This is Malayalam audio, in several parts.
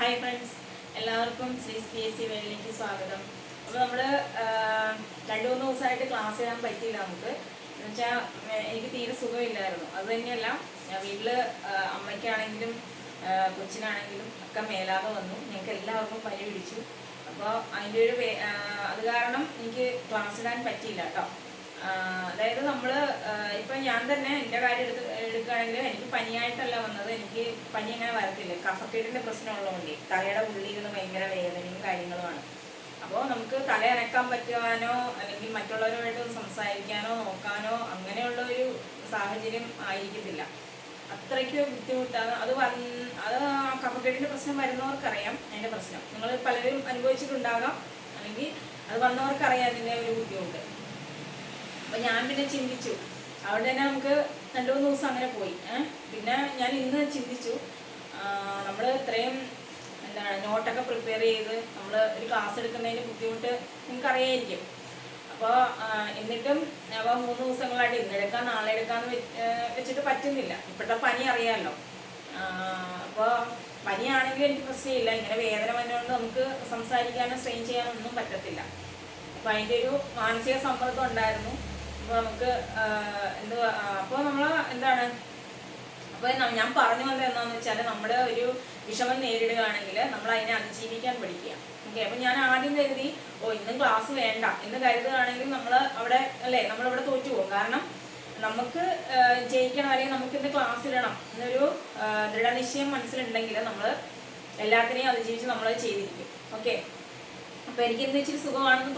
ഹായ് ഫ്രണ്ട്സ്, എല്ലാവർക്കും ശ്രീസ് PSC വേളിലേക്ക് സ്വാഗതം. അപ്പോൾ നമ്മൾ 2-3 ദിവസമായിട്ട് ക്ലാസ് ചെയ്യാൻ പറ്റിയില്ല. നമുക്ക് എന്നുവെച്ചാൽ എനിക്ക് തീരെ സുഖമില്ലായിരുന്നു. അത് തന്നെയല്ല, വീട്ടിൽ അമ്മയ്ക്കാണെങ്കിലും കൊച്ചിനാണെങ്കിലും ഒക്കെ മേലാതെ വന്നു. ഞങ്ങൾക്ക് എല്ലാവർക്കും പനി പിടിച്ചു. അപ്പോൾ അതിൻ്റെ അത് കാരണം എനിക്ക് ക്ലാസ് ഇടാൻ പറ്റിയില്ല കേട്ടോ. അതായത് നമ്മൾ ഇപ്പം ഞാൻ തന്നെ എൻ്റെ കാര്യം എടുക്കുകയാണെങ്കിൽ എനിക്ക് പനിയായിട്ടല്ല വന്നത്. എനിക്ക് പനി അങ്ങനെ വരത്തില്ല. കഫക്കെട്ടിൻ്റെ പ്രശ്നമുള്ളതുകൊണ്ട് തലയുടെ ഉള്ളിൽ ഭയങ്കര വേദനയും കാര്യങ്ങളുമാണ്. അപ്പോൾ നമുക്ക് തല അനക്കാൻ പറ്റുവാനോ അല്ലെങ്കിൽ മറ്റുള്ളവരുമായിട്ട് സംസാരിക്കാനോ നോക്കാനോ അങ്ങനെയുള്ള ഒരു സാഹചര്യം ആയിരിക്കത്തില്ല. അത്രയ്ക്ക് ബുദ്ധിമുട്ടാണ്. അത് കഫക്കെട്ടിൻ്റെ പ്രശ്നം വരുന്നവർക്കറിയാം അതിൻ്റെ പ്രശ്നം. നിങ്ങൾ പലരും അനുഭവിച്ചിട്ടുണ്ടാകാം, അല്ലെങ്കിൽ അത് വന്നവർക്കറിയാം അതിൻ്റെ ഒരു ബുദ്ധിമുട്ട്. അപ്പം ഞാൻ പിന്നെ ചിന്തിച്ചു, അവിടെ തന്നെ നമുക്ക് 2-3 ദിവസം അങ്ങനെ പോയി. പിന്നെ ഞാൻ ഇന്ന് ചിന്തിച്ചു, നമ്മൾ ഇത്രയും നോട്ടൊക്കെ പ്രിപ്പയർ ചെയ്ത് നമ്മൾ ഒരു ക്ലാസ് എടുക്കുന്നതിന് ബുദ്ധിമുട്ട് നിങ്ങൾക്കറിയായിരിക്കും. അപ്പോൾ എന്നിട്ടും അപ്പോൾ 3 ദിവസങ്ങളായിട്ട് ഇന്നെടുക്കാം നാളെ എടുക്കാമെന്ന് വെച്ചിട്ട് പറ്റുന്നില്ല. ഇപ്പോഴത്തെ പനി അറിയാമല്ലോ. അപ്പോൾ പനിയാണെങ്കിൽ എനിക്ക് പ്രശ്നമില്ല. ഇങ്ങനെ വേദന വന്നുകൊണ്ട് നമുക്ക് സംസാരിക്കാനോ സ്ട്രെയിൻ ചെയ്യാനോ ഒന്നും പറ്റത്തില്ല. അപ്പോൾ അതിൻ്റെ ഒരു മാനസിക സമ്മർദ്ദം ഉണ്ടായിരുന്നു. അപ്പോൾ നമുക്ക് അപ്പോൾ നമ്മൾ അപ്പോൾ ഞാൻ പറഞ്ഞു വന്നത് എന്താണെന്ന് വെച്ചാൽ, നമ്മുടെ ഒരു വിഷമം നേരിടുകയാണെങ്കിൽ നമ്മൾ അതിനെ അതിജീവിക്കാൻ പഠിക്കുക. ഓക്കെ, അപ്പോൾ ഞാൻ ആദ്യം കരുതി ഇന്നും ക്ലാസ് വേണ്ട എന്ന് കരുതുകയാണെങ്കിൽ നമ്മൾ അവിടെ നമ്മളിവിടെ തോറ്റു പോകും. കാരണം നമുക്ക് ജയിക്കണം, അല്ലെങ്കിൽ നമുക്ക് ഇന്ന് ക്ലാസ് ഇടണം എന്നൊരു ദൃഢനിശ്ചയം മനസ്സിലുണ്ടെങ്കിൽ നമ്മൾ എല്ലാത്തിനെയും അതിജീവിച്ച് നമ്മളത് ചെയ്തിരിക്കും. ഓക്കെ, അപ്പോൾ എനിക്ക് ഇന്ന് ഇച്ചിരി സുഖമാണെന്ന്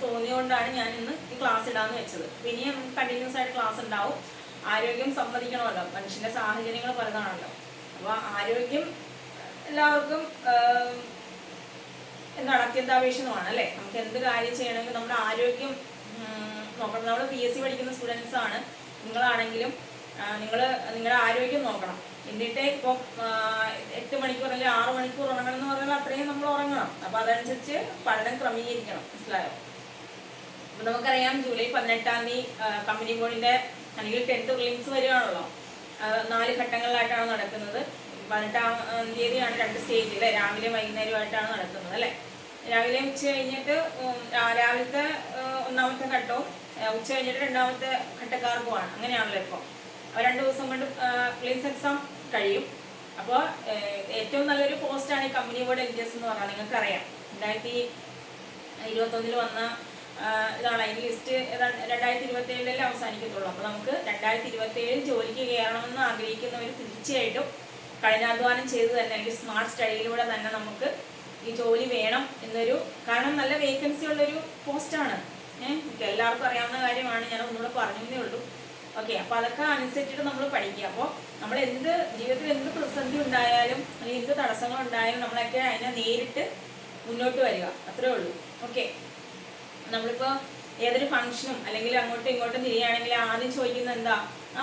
തോന്നിയതുകൊണ്ടാണ് ഞാൻ ഇന്ന് ഈ ക്ലാസ് ഇടാമെന്ന് വെച്ചത്. ഇനിയും കണ്ടിന്യൂസ് ആയിട്ട് ക്ലാസ് ഉണ്ടാവും. ആരോഗ്യം സമ്മതിക്കണമല്ലോ, മനുഷ്യൻ്റെ സാഹചര്യങ്ങൾ പലതാണല്ലോ. അപ്പോൾ ആരോഗ്യം എല്ലാവർക്കും അത്യന്താപേക്ഷിതമാണ് അല്ലേ. നമുക്ക് എന്ത് കാര്യം ചെയ്യണമെങ്കിൽ നമ്മുടെ ആരോഗ്യം നോക്കണം. നമ്മൾ PSC പഠിക്കുന്ന സ്റ്റുഡൻസ് ആണ്. നിങ്ങളാണെങ്കിലും നിങ്ങളുടെ ആരോഗ്യം നോക്കണം. എന്നിട്ട് ഇപ്പം 8 മണിക്കൂർ അല്ലെങ്കിൽ 6 മണിക്കൂർ ഉറങ്ങണം എന്ന് പറഞ്ഞാൽ അത്രയും നമ്മൾ ഉറങ്ങണം. അപ്പോൾ അതനുസരിച്ച് പഠനം ക്രമീകരിക്കണം. മനസ്സിലായോ? അപ്പം നമുക്കറിയാം, ജൂലൈ 18-ാം തീയതി കമ്പനി ബോർഡിൻ്റെ അല്ലെങ്കിൽ 10th പ്രിലിംസ് വരികയാണല്ലോ. 4 ഘട്ടങ്ങളിലായിട്ടാണ് നടക്കുന്നത്. 18-ാം തീയതിയാണ് 2 സ്റ്റേജിൽ രാവിലെ വൈകുന്നേരമായിട്ടാണ് നടക്കുന്നത് അല്ലേ. രാവിലെ ഉച്ച കഴിഞ്ഞിട്ട് രാവിലത്തെ 1ാമത്തെ ഘട്ടവും ഉച്ച കഴിഞ്ഞിട്ട് 2ാമത്തെ ഘട്ടക്കാർക്കുമാണ്. അങ്ങനെയാണല്ലോ ഇപ്പോൾ. 2 ദിവസം കൊണ്ട് പ്രിലിംസ് എക്സാം കഴിയും. അപ്പോൾ ഏറ്റവും നല്ലൊരു പോസ്റ്റാണ് ഈ കമ്പനി ബോർഡ് LGS എന്ന് പറഞ്ഞാൽ. നിങ്ങൾക്കറിയാം 2021 വന്ന ഇതാണ്. അതിൻ്റെ ലിസ്റ്റ് 2027 അവസാനിക്കത്തുള്ളൂ. അപ്പോൾ നമുക്ക് 2027 ജോലിക്ക് കയറണമെന്ന് ആഗ്രഹിക്കുന്നവർ തീർച്ചയായിട്ടും കഠിനാധ്വാനം ചെയ്ത് തന്നെ, അല്ലെങ്കിൽ സ്മാർട്ട് സ്റ്റഡിയിലൂടെ തന്നെ നമുക്ക് ഈ ജോലി വേണം എന്നൊരു, കാരണം നല്ല വേക്കൻസി ഉള്ളൊരു പോസ്റ്റാണ്. എനിക്ക് എല്ലാവർക്കും അറിയാവുന്ന കാര്യമാണ്, ഞാൻ ഒന്നുകൂടെ പറഞ്ഞതേ ഉള്ളൂ. ഓക്കെ, അപ്പോൾ അതൊക്കെ അനുസരിച്ചിട്ട് നമ്മൾ പഠിക്കുക. അപ്പോൾ നമ്മൾ ജീവിതത്തിൽ എന്ത് പ്രതിസന്ധി ഉണ്ടായാലും അല്ലെങ്കിൽ എന്ത് തടസ്സങ്ങൾ ഉണ്ടായാലും നമ്മളൊക്കെ അതിനെ നേരിട്ട് മുന്നോട്ട് വരിക, അത്രേ ഉള്ളൂ. ഓക്കെ, നമ്മളിപ്പോൾ ഏതൊരു ഫംഗ്ഷനും അല്ലെങ്കിൽ അങ്ങോട്ടും ഇങ്ങോട്ടും തിരിയുകയാണെങ്കിൽ ആദ്യം ചോദിക്കുന്നത് എന്താ?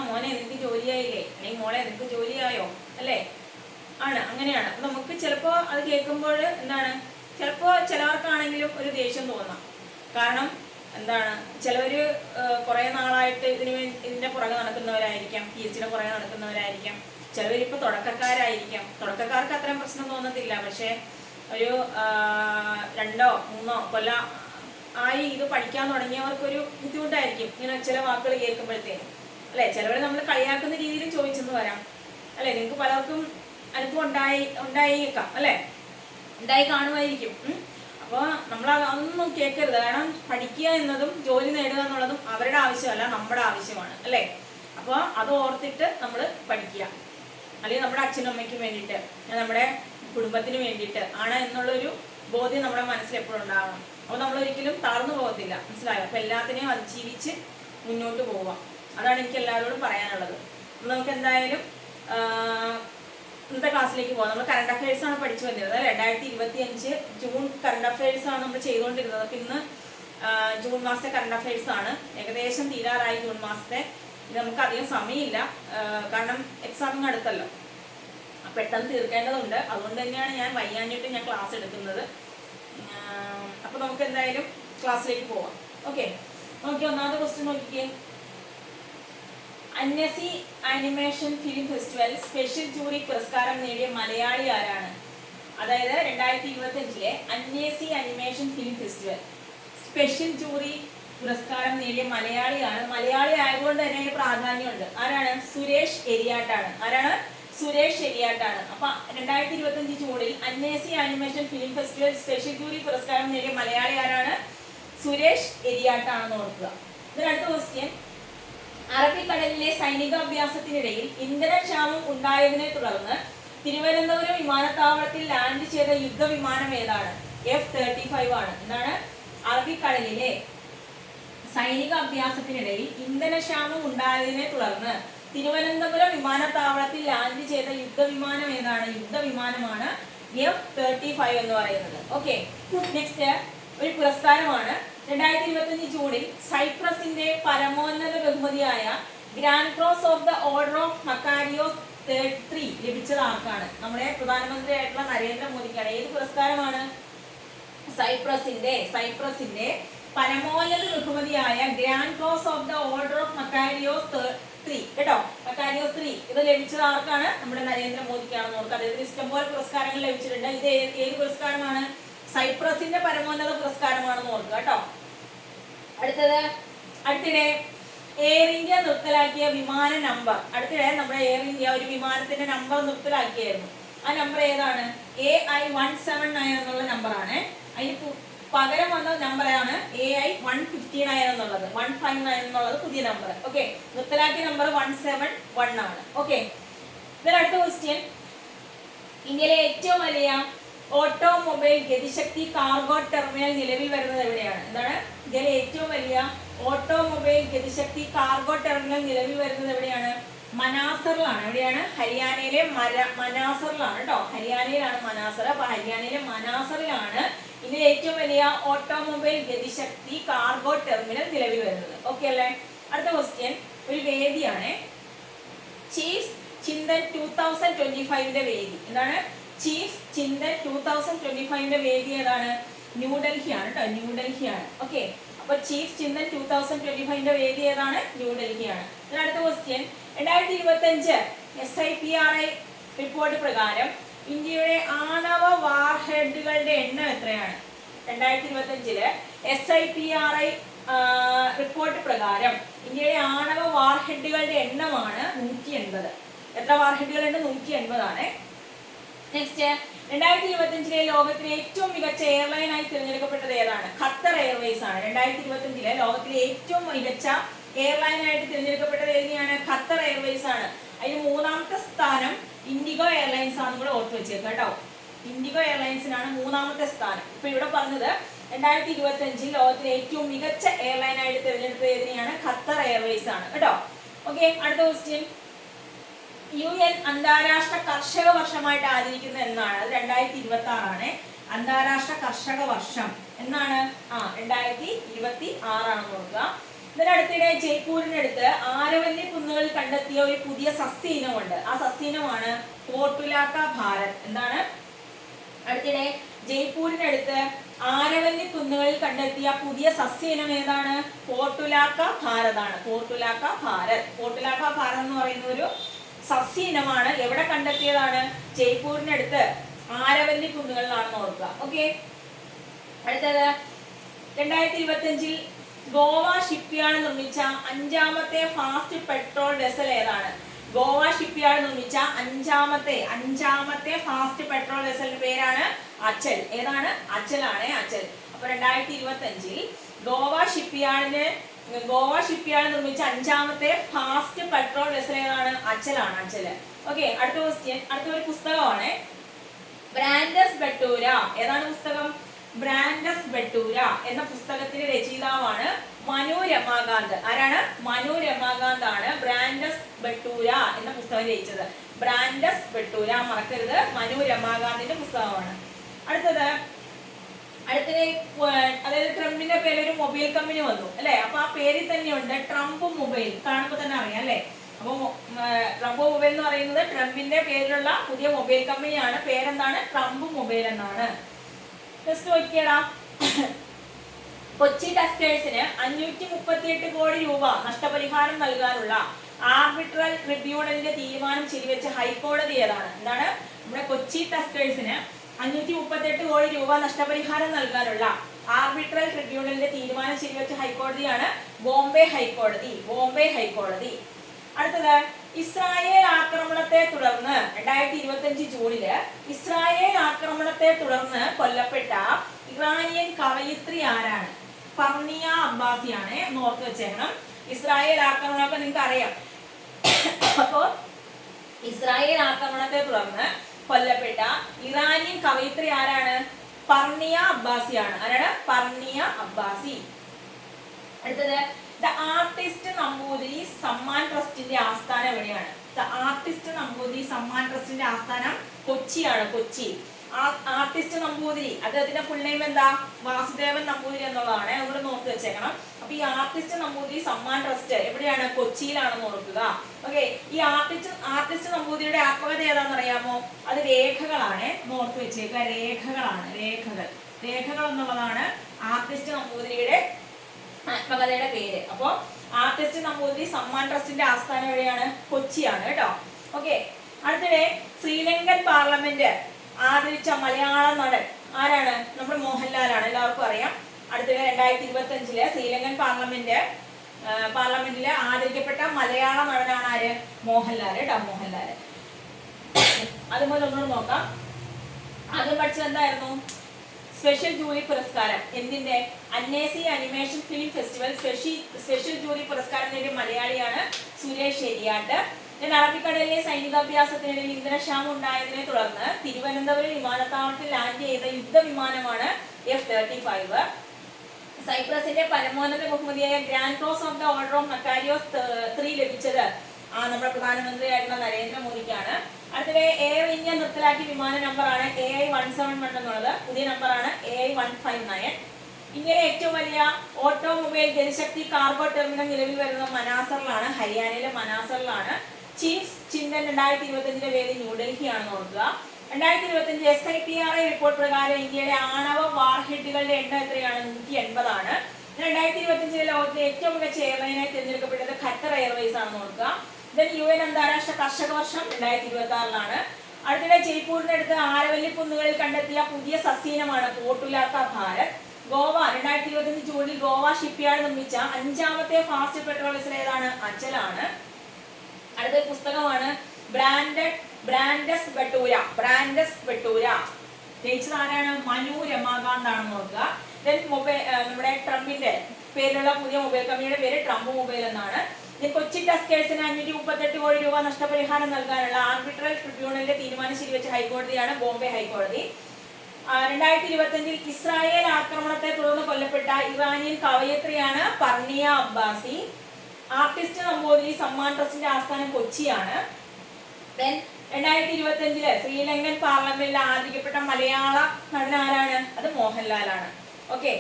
മോനെ നിനക്ക് ജോലിയായില്ലേ, അല്ലെങ്കിൽ മോളെ നിനക്ക് ജോലിയായോ അല്ലേ? അങ്ങനെയാണ്. അപ്പം നമുക്ക് ചിലപ്പോൾ അത് കേൾക്കുമ്പോൾ ചിലപ്പോൾ ചിലവർക്കാണെങ്കിലും ഒരു ദേഷ്യം തോന്നാം. കാരണം ചിലവർ കുറേ നാളായിട്ട് ഇതിൻ്റെ പുറകെ നടക്കുന്നവരായിരിക്കാം, PSCയുടെ പുറകെ നടക്കുന്നവരായിരിക്കാം. ചിലവരിപ്പോൾ തുടക്കക്കാരായിരിക്കാം. തുടക്കക്കാർക്ക് അത്രയും പ്രശ്നം തോന്നത്തില്ല. പക്ഷേ ഒരു 2-3 കൊല്ലം ആയി ഇത് പഠിക്കാൻ തുടങ്ങിയവർക്കൊരു ബുദ്ധിമുട്ടായിരിക്കും ഇങ്ങനെ ചില വാക്കുകൾ കേൾക്കുമ്പോഴത്തേനും അല്ലേ. ചിലവർ നമ്മൾ കളിയാക്കുന്ന രീതിയിൽ ചോദിച്ചെന്ന് വരാം അല്ലേ. നിങ്ങൾക്ക് പലർക്കും അനുഭവം ഉണ്ടായേക്കാം അല്ലേ, ഉണ്ടായി കാണുമായിരിക്കും. അപ്പോൾ നമ്മൾ അതൊന്നും കേൾക്കരുത്. കാരണം പഠിക്കുക എന്നതും ജോലി നേടുക എന്നുള്ളതും അവരുടെ ആവശ്യമല്ല, നമ്മുടെ ആവശ്യമാണ് അല്ലേ. അപ്പോൾ അത് ഓർത്തിട്ട് നമ്മൾ പഠിക്കുക, അല്ലെങ്കിൽ നമ്മുടെ അച്ഛനും അമ്മയ്ക്കും വേണ്ടിയിട്ട്, നമ്മുടെ കുടുംബത്തിന് വേണ്ടിയിട്ട് ആണ് എന്നുള്ളൊരു ബോധ്യം നമ്മുടെ മനസ്സിൽ എപ്പോഴും ഉണ്ടാകണം. അപ്പോൾ നമ്മളൊരിക്കലും തളർന്നു പോകത്തില്ല. മനസ്സിലായോ? അപ്പോൾ എല്ലാത്തിനെയും അതിജീവിച്ച് മുന്നോട്ട് പോവുക. അതാണ് എനിക്ക് എല്ലാവരോടും പറയാനുള്ളത്. അപ്പോൾ നമുക്ക് എന്തായാലും ഇന്നത്തെ ക്ലാസ്സിലേക്ക് പോകാം. നമ്മൾ കറണ്ട് അഫയേഴ്സ് ആണ് പഠിച്ചു വന്നിരുന്നത്. 2025 ജൂൺ കറണ്ട് അഫയേഴ്സ് ആണ് നമ്മൾ ചെയ്തുകൊണ്ടിരുന്നത്. അപ്പോൾ ഇന്ന് ജൂൺ മാസത്തെ കറണ്ട് അഫയേഴ്സ് ആണ്. ഏകദേശം തീരാറായി ജൂൺ മാസത്തെ. ഇത് നമുക്ക് അധികം സമയമില്ല, കാരണം എക്സാമിങ് അടുത്തല്ലോ. പെട്ടെന്ന് തീർക്കേണ്ടതുണ്ട്. അതുകൊണ്ട് തന്നെയാണ് ഞാൻ വയ്യാഞ്ഞിട്ട് ഞാൻ ക്ലാസ് എടുക്കുന്നത്. അപ്പോൾ നമുക്ക് എന്തായാലും ക്ലാസ്സിലേക്ക് പോവാം. ഓക്കെ, 1ാമത്തെ ക്വസ്റ്റ്യൻ നോക്കിക്കേ. Annecy animation film festival special jury പുരസ്കാരം നേടിയ മലയാളി ആരാണ്? അതായത് 2025 Annecy animation film festival special jury പുരസ്കാരം നേടിയ മലയാളിയാണ്. മലയാളി ആയതുകൊണ്ട് തന്നെ അതിന് പ്രാധാന്യമുണ്ട്. ആരാണ്? സുരേഷ് എരിയാട്ടാണ്. ആരാണ്? സുരേഷ് എരിയാട്ടാണ്. അപ്പൊ 2025 ജൂണിൽ Annecy animation film festival special jury പുരസ്കാരം നേടിയ മലയാളി ആരാണ്? സുരേഷ് എരിയാട്ടാണെന്ന് ഓർക്കുക. അടുത്ത ക്വസ്റ്റ്യൻ, അറബിക്കടലിലെ സൈനിക അഭ്യാസത്തിനിടയിൽ ഇന്ധനക്ഷാമം ഉണ്ടായതിനെ തുടർന്ന് തിരുവനന്തപുരം വിമാനത്താവളത്തിൽ ലാൻഡ് ചെയ്ത യുദ്ധവിമാനം ഏതാണ്? F-35 ആണ്. എന്താണ്? അറബിക്കടലിലെ സൈനിക അഭ്യാസത്തിനിടയിൽ ഇന്ധനക്ഷാമം ഉണ്ടായതിനെ തുടർന്ന് തിരുവനന്തപുരം വിമാനത്താവളത്തിൽ ലാൻഡ് ചെയ്ത യുദ്ധവിമാനം ഏതാണ്? യുദ്ധവിമാനമാണ് F-35 എന്ന് പറയുന്നത്. ഓക്കെ, നെക്സ്റ്റ് ഒരു പുരസ്കാരമാണ്. 2025 ജൂണിൽ സൈപ്രസിന്റെ പരമോന്നത ബഹുമതിയായ grand cross of the order of Makarios III ലഭിച്ചത് ആർക്കാണ്? നമ്മുടെ പ്രധാനമന്ത്രിയായിട്ടുള്ള നരേന്ദ്രമോദിക്കാണ്. ഏത് പുരസ്കാരമാണ്? സൈപ്രസിന്റെ പരമോന്നത ബഹുമതിയായ grand cross of the order of Makarios III കേട്ടോ, മക്കാരിയോസ് III ഇത് ലഭിച്ചത് ആർക്കാണ്? നമ്മുടെ നരേന്ദ്രമോദിക്കാണെന്ന് ഓർക്കുക. അദ്ദേഹത്തിന് ഇഷ്ടംപോലെ പുരസ്കാരങ്ങൾ ലഭിച്ചിട്ടുണ്ട്. ഇത് ഏത് പുരസ്കാരമാണ്? സൈപ്രസിന്റെ പരമോന്നത പുരസ്കാരമാണെന്ന് ഓർക്കുക കേട്ടോ. അടുത്തിടെ എയർ ഇന്ത്യ നിർത്തലാക്കിയ വിമാന നമ്പർ. അടുത്തിടെ നമ്മുടെ എയർ ഇന്ത്യ ഒരു വിമാനത്തിന്റെ നമ്പർ നിർത്തലാക്കിയായിരുന്നു. ആ നമ്പർ ഏതാണ്? AI-179 എന്നുള്ള നമ്പറാണ്. അതിന് പകരം വന്ന നമ്പറാണ് AI-159 എന്നുള്ളത്. 159 എന്നുള്ളത് പുതിയ നമ്പർ. ഓക്കെ, നിർത്തലാക്കിയ നമ്പർ 171 ആണ്. ഓക്കെ, അടുത്ത ക്വസ്റ്റ്യൻ, ഇന്ത്യയിലെ ഏറ്റവും വലിയ ഓട്ടോമൊബൈൽ ഗതിശക്തി കാർഗോ ടെർമിനൽ നിലവിൽ വരുന്നത് എവിടെയാണ്? എന്താണ്? ഇന്ത്യയിലെ ഏറ്റവും വലിയ ഓട്ടോമൊബൈൽ ഗതിശക്തി കാർഗോ ടെർമിനൽ നിലവിൽ വരുന്നത് എവിടെയാണ്? മനാസറിലാണ്. എവിടെയാണ്? ഹരിയാനയിലെ മനാസറിലാണ് കേട്ടോ. ഹരിയാനയിലാണ് മനാസർ. അപ്പൊ ഹരിയാനയിലെ മനാസറിലാണ് ഇന്ത്യയിലെ ഏറ്റവും വലിയ ഓട്ടോമൊബൈൽ ഗതിശക്തി കാർഗോ ടെർമിനൽ നിലവിൽ വരുന്നത്. ഓക്കെ അല്ലേ? അടുത്ത ക്വസ്റ്റ്യൻ ഒരു വേദിയാണ്. ചീഫ് ചിന്തൻ 2025 വേദി. എന്താണ്? ചീഫ് ചിന്തൻ 2025 വേദി ഏതാണ്? ന്യൂഡൽഹിയാണ് കേട്ടോ. ന്യൂഡൽഹിയാണ്. ഓക്കെ, അപ്പൊ ചീഫ് ചിന്തൻ 2025 വേദി ഏതാണ്? ന്യൂഡൽഹിയാണ്. അടുത്ത ക്വസ്റ്റ്യൻ, 2025 SIPRI റിപ്പോർട്ട് പ്രകാരം ഇന്ത്യയുടെ ആണവ വാർഹെഡുകളുടെ എണ്ണം എത്രയാണ്? 2025 SIPRI റിപ്പോർട്ട് പ്രകാരം ഇന്ത്യയുടെ ആണവ വാർഹെഡുകളുടെ എണ്ണമാണ് 180. എത്ര വാർഹെഡുകളുണ്ട്? 180 ആണ്. നെക്സ്റ്റ്, 2025 ലോകത്തിലെ ഏറ്റവും മികച്ച എയർലൈനായി തിരഞ്ഞെടുക്കപ്പെട്ടത് ഏതാണ്? ഖത്തർ എയർവേസ് ആണ്. 2025 ലോകത്തിലെ ഏറ്റവും മികച്ച എയർലൈനായിട്ട് തിരഞ്ഞെടുക്കപ്പെട്ടത് ഏതാണ്? ഖത്തർ എയർവേസ് ആണ്. അതിന് 3ാമത്തെ സ്ഥാനം ഇൻഡിഗോ എയർലൈൻസ് ആണെന്ന് കൂടെ ഓർത്ത് വെച്ചേക്കാം കേട്ടോ. ഇൻഡിഗോ എയർലൈൻസിനാണ് 3ാമത്തെ സ്ഥാനം. ഇപ്പൊ ഇവിടെ പറഞ്ഞത് 2025 ലോകത്തിലെ ഏറ്റവും മികച്ച എയർലൈനായിട്ട് തിരഞ്ഞെടുത്തത് ഏതിനെയാണ്? ഖത്തർ എയർവേസ് ആണ് കേട്ടോ. ഓക്കെ, അടുത്ത ക്വസ്റ്റ്യൻ, UN അന്താരാഷ്ട്ര കർഷക വർഷമായിട്ട് ആചരിക്കുന്നത് എന്നാണ്? അത് 2026 ആണ്. അന്താരാഷ്ട്ര കർഷക വർഷം എന്നാണ്? 2026 ആണെന്ന് ഓർക്കുക. ഇതിനടുത്തിടെ ജയ്പൂരിനടുത്ത് ആരവല്ലി കുന്നുകളിൽ കണ്ടെത്തിയ ഒരു പുതിയ സസ്യ ഇനമുണ്ട്. ആ സസ്യ ഇനമാണ് പോർട്ടുലാക്ക ഭാരത്. എന്താണ്? അടുത്തിടെ ജയ്പൂരിനടുത്ത് ആരവല്ലി കുന്നുകളിൽ കണ്ടെത്തിയ പുതിയ സസ്യ ഇനം ഏതാണ്? പോർട്ടുലാക്ക ഭാരത് ആണ്. പോർട്ടുലാക്ക ഭാരത്. പോർട്ടുലാക്ക ഭാരത് എന്ന് പറയുന്ന ഒരു സസ്യ ഇനമാണ്. എവിടെ കണ്ടെത്തിയതാണ്? ജയ്പൂരിനടുത്ത് ആരവല്ലി കുന്നുകളിലാണെന്ന് ഓർക്കുക. ഓക്കെ, അടുത്തത് 2025 ഗോവ ഷിപ്പ്യാർഡ് നിർമ്മിച്ച 5ാമത്തെ ഫാസ്റ്റ് പെട്രോൾ വെസൽ ഏതാണ്? ഗോവ ഷിപ്പ്യാർഡ് നിർമ്മിച്ച അഞ്ചാമത്തെ ഫാസ്റ്റ് പെട്രോൾ വെസലിന്റെ പേരാണ് അച്ചൽ. ഏതാണ്? അച്ചലാണ്. അച്ചൽ. അപ്പൊ 2025 ഗോവ ഷിപ്പ്യാർഡ് നിർമ്മിച്ച 5ാമത്തെ ഫാസ്റ്റ് പെട്രോൾ വെസൽ ഏതാണ്? അച്ചലാണ്. അച്ചല്. ഓക്കെ, അടുത്ത ക്വസ്റ്റ്യൻ, അടുത്തൊരു പുസ്തകമാണ് ബ്രാൻഡസ് ബട്ടൂര. ഏതാണ് പുസ്തകം? ബ്രാൻഡസ് ബട്ടൂര എന്ന പുസ്തകത്തിന്റെ രചയിതാവാണ് മനു രമാകാന്ത്. ആരാണ്? മനു രമാകാന്ത് ആണ് ബ്രാൻഡസ് ബട്ടൂര എന്ന പുസ്തകം രചിച്ചത്. ബ്രാൻഡസ് ബട്ടൂര മറക്കരുത്, മനു രമാകാന്തിന്റെ പുസ്തകമാണ്. അതായത് ട്രംപിന്റെ പേരിൽ ഒരു മൊബൈൽ കമ്പനി വന്നു അല്ലെ? അപ്പൊ ആ പേരിൽ തന്നെയുണ്ട് ട്രംപ് മൊബൈൽ. കാണുമ്പോൾ തന്നെ അറിയാം അല്ലെ? അപ്പൊ ട്രംപ് മൊബൈൽ എന്ന് പറയുന്നത് ട്രംപിന്റെ പേരിലുള്ള പുതിയ മൊബൈൽ കമ്പനിയാണ്. പേരെന്താണ്? ട്രംപ് മൊബൈൽ എന്നാണ്. ടെസ്റ്റ് നോക്കിയടാ. കൊച്ചി ടെക്സ്റ്റൈൽസിന് 538 കോടി രൂപ നഷ്ടപരിഹാരം നൽകാനുള്ള ആർബിട്രൽ ട്രിബ്യൂണലിന്റെ തീരുമാനം ശരിവെച്ച ഹൈക്കോടതി ഏതാണ്? എന്താണ്? നമ്മുടെ കൊച്ചി ടെക്സ്റ്റൈൽസിന് 538 കോടി രൂപ നഷ്ടപരിഹാരം നൽകാനുള്ള ആർബിട്രൽ ട്രിബ്യൂണലിന്റെ തീരുമാനം ശരിവെച്ച ഹൈക്കോടതിയാണ് ബോംബെ ഹൈക്കോടതി. അടുത്തത്, ഇസ്രായേൽ ആക്രമണത്തെ തുടർന്ന് 2025 ജൂണില് ഇസ്രായേൽ ആക്രമണത്തെ തുടർന്ന് കൊല്ലപ്പെട്ട ഇറാനിയൻ കവയിത്രി ആരാണ്? പർണിയ അബ്ബാസിയാണ്. ഓർത്ത് വെച്ചേക്കണം. ഇസ്രായേൽ ആക്രമണമൊക്കെ നിങ്ങൾക്ക് അറിയാം. അപ്പോ ഇസ്രായേൽ ആക്രമണത്തെ തുടർന്ന് കൊല്ലപ്പെട്ട ഇറാനിയൻ കവയിത്രി ആരാണ്? പർണിയ അബ്ബാസിയാണ്. ആരാണ്? പർണിയ അബ്ബാസി. അടുത്തത്, ദ ആർട്ടിസ്റ്റ് നമ്പൂതിരി സമ്മാൻ ട്രസ്റ്റിന്റെ ആസ്ഥാനം എവിടെയാണ്? ദ ആർട്ടിസ്റ്റ് നമ്പൂതിരി സമ്മാൻ ട്രസ്റ്റിന്റെ ആസ്ഥാനം കൊച്ചിയാണ്. കൊച്ചി. ആർട്ടിസ്റ്റ് നമ്പൂതിരി അദ്ദേഹത്തിന്റെ ഫുൾ നെയിം എന്താ? വാസുദേവൻ നമ്പൂതിരി എന്നുള്ളതാണ്. അതുകൂടെ നോക്കി വെച്ചേക്കണം. അപ്പൊ ഈ ആർട്ടിസ്റ്റ് നമ്പൂതിരി സമ്മാൻ ട്രസ്റ്റ് എവിടെയാണ്? കൊച്ചിയിലാണെന്ന് ഓർക്കുക. ഓക്കെ. ഈ ആർട്ടിസ്റ്റ് നമ്പൂതിരിയുടെ ആത്മകഥ ഏതാണെന്ന് അറിയാമോ? അത് രേഖകളാണ്. ഓർത്ത് വെച്ചേക്കുക. രേഖകൾ എന്നുള്ളതാണ് ആർട്ടിസ്റ്റ് നമ്പൂതിരിയുടെ ആത്മകഥയുടെ പേര്. അപ്പൊ ആർട്ടിസ്റ്റ് നമ്പൂതിരി സമ്മാൻ ട്രസ്റ്റിന്റെ ആസ്ഥാനം എവിടെയാണ്? കൊച്ചിയാണ് കേട്ടോ. ഓക്കെ. അടുത്തിടെ ശ്രീലങ്കൻ പാർലമെന്റ് ആദരിച്ച മലയാള നടൻ ആരാണ്? നമ്മുടെ മോഹൻലാലാണ്. എല്ലാവർക്കും അറിയാം. അടുത്തിടെ 2025 ശ്രീലങ്കൻ പാർലമെന്റില് ആദരിക്കപ്പെട്ട മലയാള നടനാണ് ആര്? മോഹൻലാൽ കേട്ടോ. മോഹൻലാല്. അതുപോലെ ഒന്നുകൂടെ നോക്കാം. ആദ്യം പഠിച്ചത് എന്തായിരുന്നു? സ്പെഷ്യൽ ജൂറി പുരസ്കാരം. എന്തിന്റെ? Annecy animation film festival special jury പുരസ്കാരം നേടിയ മലയാളിയാണ് സുരേഷ് എരിയാട്ട്. അറബിക്കടലിലെ സൈനികാഭ്യാസത്തിനിടയിൽ ഇന്ധനക്ഷാമം ഉണ്ടായതിനെ തുടർന്ന് തിരുവനന്തപുരം വിമാനത്താവളത്തിൽ ലാൻഡ് ചെയ്ത യുദ്ധവിമാനമാണ് F-35. സൈപ്രസിന്റെ പരമോന്നത ബഹുമതിയായ grand cross of the order of Makarios 3 ലഭിച്ചത് നമ്മുടെ പ്രധാനമന്ത്രിയായിട്ടുള്ള നരേന്ദ്രമോദിക്കാണ്. അടുത്തിടെ എയർ ഇന്ത്യ നിർത്തലാക്കിയ വിമാന നമ്പറാണ് AI-171 എന്നുള്ളത്. പുതിയ നമ്പറാണ് AI-159. ഇന്ത്യയിലെ ഏറ്റവും വലിയ ഓട്ടോമൊബൈൽ ജലശക്തി കാർഗോ ടെർമിനൽ നിലവിൽ വരുന്നത് മനാസറിലാണ്. ഹരിയാനയിലെ മനാസറിലാണ്. ചീഫ് ചിന്തൻ 2025 വേദി ന്യൂഡൽഹിയാണെന്ന് ഓർക്കുക. 2025 SIPRI റിപ്പോർട്ട് പ്രകാരം ഇന്ത്യയുടെ ആണവ വാർഹെഡുകളുടെ എണ്ണം എത്രയാണ്? 180 ആണ്. 2025 ലോകത്തിലെ ഏറ്റവും മികച്ച എയർലൈനായി തിരഞ്ഞെടുക്കപ്പെട്ടത് ഖത്തർ എയർവേസ് ആണെന്ന് ഓർക്കുക. UN അന്താരാഷ്ട്ര കർഷക വർഷം 2026 അടുത്തിടെ ജയ്പൂരിനടുത്ത് ആരവല്ലി കുന്നുകളിൽ കണ്ടെത്തിയ പുതിയ സസ്യയിനമാണ് പോട്ടുലാത്ത ഭാരത്. ഗോവ 2025 ജൂണിൽ ഗോവ ഷിപ്പ്യാർഡ് നിർമ്മിച്ച 5ാമത്തെ ഫാസ്റ്റ് പെട്രോൾ വെസൽ ഏതാണ്? അച്ചലാണ്. അടുത്ത പുസ്തകമാണ് ബ്രാൻഡസ് ബട്ടൂര. ജയിച്ചത് ആരാണ്? മനു രമാകാന്ത് ആണെന്ന് ഓർക്കുക. നമ്മുടെ ട്രംപിന്റെ പേരിലുള്ള പുതിയ മൊബൈൽ കമ്പനിയുടെ പേര് ട്രംപ് മൊബൈൽ എന്നാണ്. കൊച്ചി ടസ്കേഴ്സിന് 538 കോടി രൂപ നഷ്ടപരിഹാരം നൽകാനുള്ള ആർബിട്രൽ ട്രിബ്യൂണലിന്റെ തീരുമാനം ശരിവെച്ച ഹൈക്കോടതിയാണ് ബോംബെ ഹൈക്കോടതി. 2025 ഇസ്രായേൽ ആക്രമണത്തെ തുടർന്ന് കൊല്ലപ്പെട്ട ഇറാനിയൻ കവയിത്രിയാണ് പർണിയ അബ്ബാസി. ആർട്ടിസ്റ്റ് നമ്പൂതിരി സമ്മാൻ ട്രസ്റ്റിന്റെ ആസ്ഥാനം കൊച്ചിയാണ്. 2025 ശ്രീലങ്കൻ പാർലമെന്റിൽ ആദരിക്കപ്പെട്ട മലയാള നടൻ ആരാണ്? അത് മോഹൻലാലാണ്. ഓക്കെ.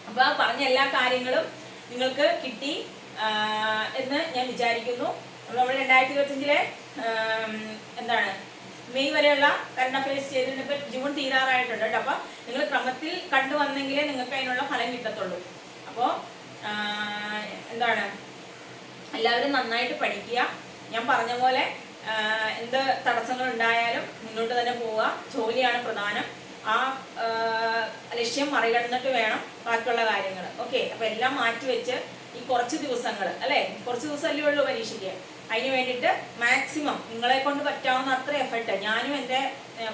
അപ്പൊ പറഞ്ഞ എല്ലാ കാര്യങ്ങളും നിങ്ങൾക്ക് കിട്ടി എന്ന് ഞാൻ വിചാരിക്കുന്നു. നമ്മൾ 2025 എന്താണ് മെയ് വരെയുള്ള കറണ്ട് അഫയേഴ്സ് ചെയ്തിട്ടുണ്ട്. ഇപ്പൊ ജൂൺ തീരാറായിട്ടുണ്ട് കേട്ടോ. അപ്പൊ നിങ്ങൾ ക്രമത്തിൽ കണ്ടുവന്നെങ്കിലേ നിങ്ങൾക്ക് അതിനുള്ള ഫലം കിട്ടത്തുള്ളൂ. അപ്പോൾ എന്താണ് എല്ലാവരും നന്നായിട്ട് പഠിക്കുക. ഞാൻ പറഞ്ഞ പോലെ എന്ത് തടസ്സങ്ങൾ ഉണ്ടായാലും മുന്നോട്ട് തന്നെ പോവുക. ജോലിയാണ് പ്രധാനം. ആ ലക്ഷ്യം മറികടന്നിട്ട് വേണം ബാക്കിയുള്ള കാര്യങ്ങൾ. ഓക്കെ. അപ്പൊ എല്ലാം മാറ്റിവെച്ച് ഈ കുറച്ച് ദിവസങ്ങൾ കുറച്ച് ദിവസമല്ലേ ഉള്ളൂ പരീക്ഷയ്ക്ക്. അതിന് വേണ്ടിയിട്ട് മാക്സിമം നിങ്ങളെ കൊണ്ട് പറ്റാവുന്ന അത്ര എഫർട്ട്, ഞാനും എൻ്റെ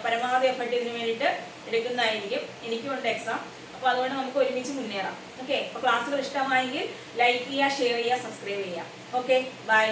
പരമാവധി എഫർട്ട് ഇതിന് വേണ്ടിയിട്ട് എടുക്കുന്നതായിരിക്കും. എനിക്കുണ്ട് എക്സാം. അപ്പോൾ അതുകൊണ്ട് നമുക്ക് ഒരുമിച്ച് മുന്നേറാം. ഓക്കെ. അപ്പോൾ ക്ലാസ്സുകൾ ഇഷ്ടമായെങ്കിൽ ലൈക്ക് ചെയ്യുക, ഷെയർ ചെയ്യുക, സബ്സ്ക്രൈബ് ചെയ്യുക. ഓക്കെ. ബൈ.